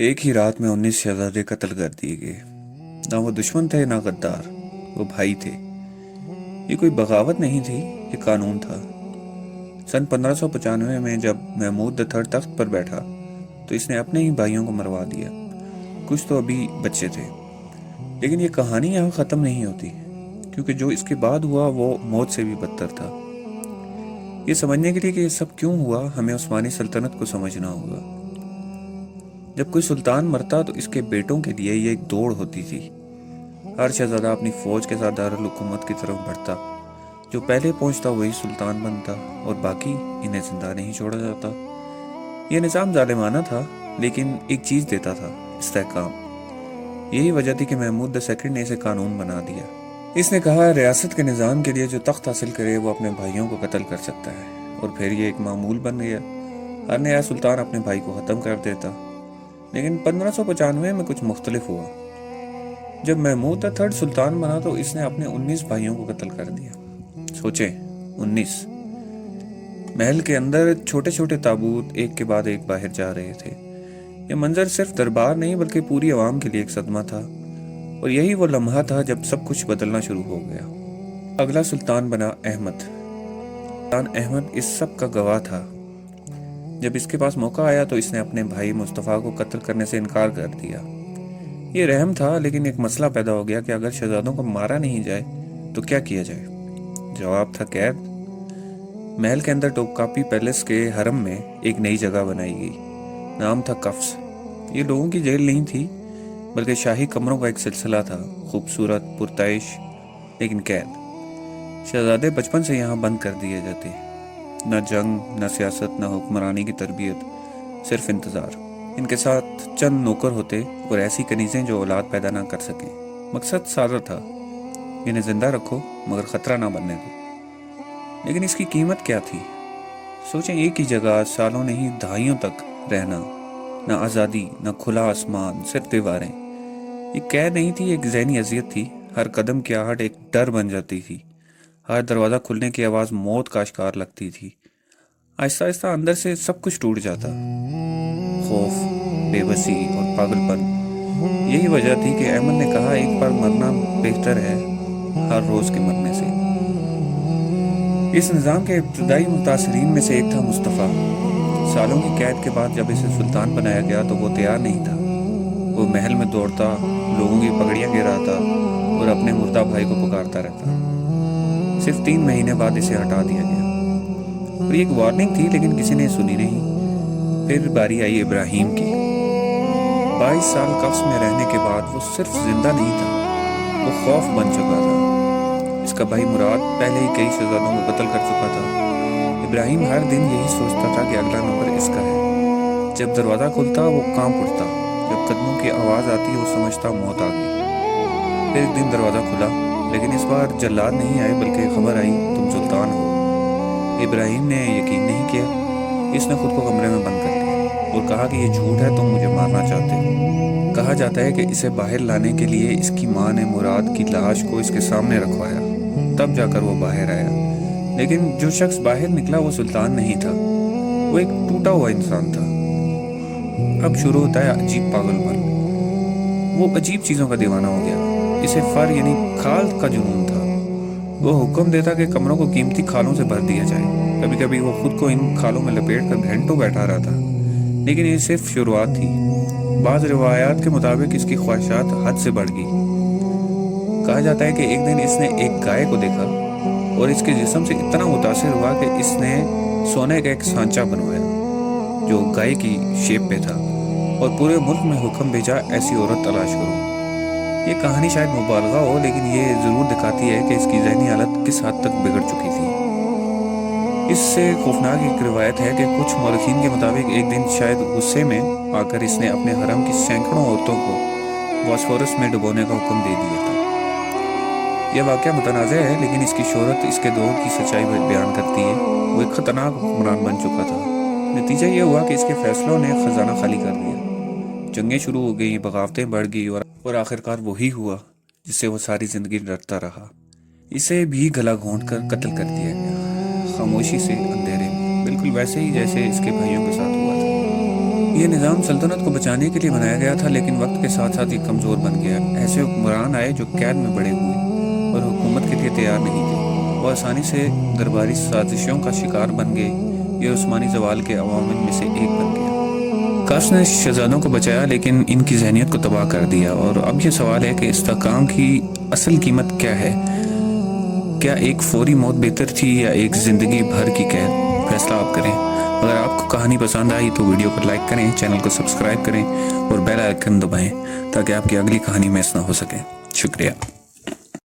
ایک ہی رات میں 19 شہزادے قتل کر دیے گئے۔ نہ وہ دشمن تھے نہ غدار، وہ بھائی تھے۔ یہ کوئی بغاوت نہیں تھی، یہ قانون تھا۔ سن 1595 میں جب محمود III تخت پر بیٹھا تو اس نے اپنے ہی بھائیوں کو مروا دیا۔ کچھ تو ابھی بچے تھے۔ لیکن یہ کہانی یہاں ختم نہیں ہوتی، کیونکہ جو اس کے بعد ہوا وہ موت سے بھی بدتر تھا۔ یہ سمجھنے کے لیے کہ یہ سب کیوں ہوا، ہمیں عثمانی سلطنت کو سمجھنا ہوگا۔ جب کوئی سلطان مرتا تو اس کے بیٹوں کے لیے یہ ایک دوڑ ہوتی تھی۔ ہر شہزادہ اپنی فوج کے ساتھ دارالحکومت کی طرف بڑھتا۔ جو پہلے پہنچتا وہی سلطان بنتا، اور باقی انہیں زندہ نہیں چھوڑا جاتا۔ یہ نظام ظالمانہ تھا، لیکن ایک چیز دیتا تھا: استحکام۔ یہی وجہ تھی کہ محمود II نے اسے قانون بنا دیا۔ اس نے کہا ریاست کے نظام کے لیے جو تخت حاصل کرے وہ اپنے بھائیوں کو قتل کر سکتا ہے، اور پھر یہ ایک معمول بن گیا۔ ہر نیا سلطان اپنے بھائی کو ختم کر دیتا۔ لیکن 1595 میں کچھ مختلف ہوا۔ جب محمود III سلطان بنا تو اس نے اپنے 19 بھائیوں کو قتل کر دیا۔ سوچیں، 19! محل کے اندر چھوٹے چھوٹے تابوت ایک کے بعد ایک باہر جا رہے تھے۔ یہ منظر صرف دربار نہیں بلکہ پوری عوام کے لیے ایک صدمہ تھا، اور یہی وہ لمحہ تھا جب سب کچھ بدلنا شروع ہو گیا۔ اگلا سلطان بنا احمد۔ سلطان احمد اس سب کا گواہ تھا۔ جب اس کے پاس موقع آیا تو اس نے اپنے بھائی مصطفیٰ کو قتل کرنے سے انکار کر دیا۔ یہ رحم تھا، لیکن ایک مسئلہ پیدا ہو گیا کہ اگر شہزادوں کو مارا نہیں جائے تو کیا کیا جائے؟ جواب تھا قید۔ محل کے اندر ٹوپکاپی پیلس کے حرم میں ایک نئی جگہ بنائی گئی۔ نام تھا قفس۔ یہ لوگوں کی جیل نہیں تھی، بلکہ شاہی کمروں کا ایک سلسلہ تھا، خوبصورت، پرتعیش، لیکن قید۔ شہزادے بچپن سے یہاں بند کر دیے جاتے۔ نہ جنگ، نہ سیاست، نہ حکمرانی کی تربیت، صرف انتظار۔ ان کے ساتھ چند نوکر ہوتے اور ایسی کنیزیں جو اولاد پیدا نہ کر سکیں۔ مقصد سادہ تھا: انہیں زندہ رکھو مگر خطرہ نہ بننے دو۔ لیکن اس کی قیمت کیا تھی؟ سوچیں، ایک ہی جگہ سالوں نہیں دہائیوں تک رہنا، نہ آزادی، نہ کھلا آسمان، صرف دیواریں۔ یہ قید نہیں تھی، ایک ذہنی اذیت تھی۔ ہر قدم کی آہٹ ایک ڈر بن جاتی تھی۔ ہر دروازہ کھلنے کی آواز موت کا اشکار لگتی تھی۔ آہستہ آہستہ اندر سے سب کچھ ٹوٹ جاتا: خوف، بے بسی اور پاگل پن۔ یہی وجہ تھی کہ احمد نے کہا ایک بار مرنا بہتر ہے ہر روز کے مرنے سے۔ اس نظام کے ابتدائی متاثرین میں سے ایک تھا مصطفیٰ۔ سالوں کی قید کے بعد جب اسے سلطان بنایا گیا تو وہ تیار نہیں تھا۔ وہ محل میں دوڑتا، لوگوں کی پگڑیاں گراتا اور اپنے مردہ بھائی کو پکارتا رہتا۔ صرف 3 مہینے بعد اسے ہٹا دیا گیا، اور یہ ایک وارننگ تھی، لیکن کسی نے سنی نہیں۔ پھر باری آئی ابراہیم کی۔ 22 سال قفس میں رہنے کے بعد وہ صرف زندہ نہیں تھا، وہ خوف بن چکا تھا۔ اس کا بھائی مراد پہلے ہی کئی شہزادوں کو قتل کر چکا تھا۔ ابراہیم ہر دن یہی سوچتا تھا کہ اگلا نمبر اس کا ہے۔ جب دروازہ کھلتا وہ کانپ اٹھتا، جب قدموں کی آواز آتی وہ سمجھتا موت آ گئی۔ پھر ایک دن دروازہ کھلا، لیکن اس بار جلاد نہیں آئے بلکہ خبر آئی تم سلطان ہو۔ ابراہیم نے یقین نہیں کیا۔ اس نے خود کو کمرے میں بند کر لیا اور کہا کہ یہ جھوٹ ہے، تم مجھے مارنا چاہتے ہو۔ کہا جاتا ہے کہ اسے باہر لانے کے لیے اس کی ماں نے مراد کی لاش کو اس کے سامنے رکھوایا، تب جا کر وہ باہر آیا۔ لیکن جو شخص باہر نکلا وہ سلطان نہیں تھا، وہ ایک ٹوٹا ہوا انسان تھا۔ اب شروع ہوتا ہے عجیب پاگل پن۔ وہ عجیب چیزوں کا دیوانہ ہو گیا۔ اسے فر یعنی کھال کا جنون تھا۔ وہ حکم دیتا کہ کمروں کو قیمتی کھالوں سے بھر دیا جائے۔ کبھی کبھی وہ خود کو ان کھالوں میں لپیٹ کر گھنٹوں بیٹھا رہتا، لیکن یہ صرف شروعات تھی۔ بعض روایات کے مطابق اس کی خواہشات حد سے بڑھ گئی۔ کہا جاتا ہے کہ ایک دن اس نے ایک گائے کو دیکھا اور اس کے جسم سے اتنا متاثر ہوا کہ اس نے سونے کا ایک سانچہ بنوایا جو گائے کی شیپ پہ تھا، اور پورے ملک میں حکم بھیجا ایسی عورت تلاش کرو۔ یہ کہانی شاید مبالغہ ہو، لیکن یہ ضرور دکھاتی ہے کہ اس کی ذہنی حالت کس حد تک بگڑ چکی تھی۔ اس سے خوفناک ایک روایت ہے کہ کچھ مورخین کے مطابق ایک دن شاید غصے میں آ کر اس نے اپنے حرم کی سینکڑوں عورتوں کو باسفورس میں ڈبونے کا حکم دے دیا تھا۔ یہ واقعہ متنازع ہے، لیکن اس کی شہرت اس کے دور کی سچائی بیان کرتی ہے۔ وہ ایک خطرناک حکمران بن چکا تھا۔ نتیجہ یہ ہوا کہ اس کے فیصلوں نے خزانہ خالی کر دیا۔ جنگیں شروع ہو گئیں، بغاوتیں بڑھ گئی، اور آخرکار وہی ہوا جس سے وہ ساری زندگی ڈرتا رہا۔ اسے بھی گلا گھونٹ کر قتل کر دیا گیا، خاموشی سے، اندھیرے میں، بالکل ویسے ہی جیسے اس کے بھائیوں کے ساتھ ہوا تھا۔ یہ نظام سلطنت کو بچانے کے لیے بنایا گیا تھا، لیکن وقت کے ساتھ ساتھ یہ کمزور بن گیا۔ ایسے حکمران آئے جو قید میں بڑے ہوئے اور حکومت کے لیے تیار نہیں تھے۔ وہ آسانی سے درباری سازشوں کا شکار بن گئے۔ یہ عثمانی زوال کے عوامل میں سے ایک بن گیا۔ کاش نے شہزادوں کو بچایا، لیکن ان کی ذہنیت کو تباہ کر دیا۔ اور اب یہ سوال ہے کہ استحکام کی اصل قیمت کیا ہے؟ کیا ایک فوری موت بہتر تھی یا ایک زندگی بھر کی قید؟ فیصلہ آپ کریں۔ اگر آپ کو کہانی پسند آئی تو ویڈیو کو لائک کریں، چینل کو سبسکرائب کریں اور بیل آئیکن دبائیں تاکہ آپ کی اگلی کہانی مس نہ ہو سکے۔ شکریہ۔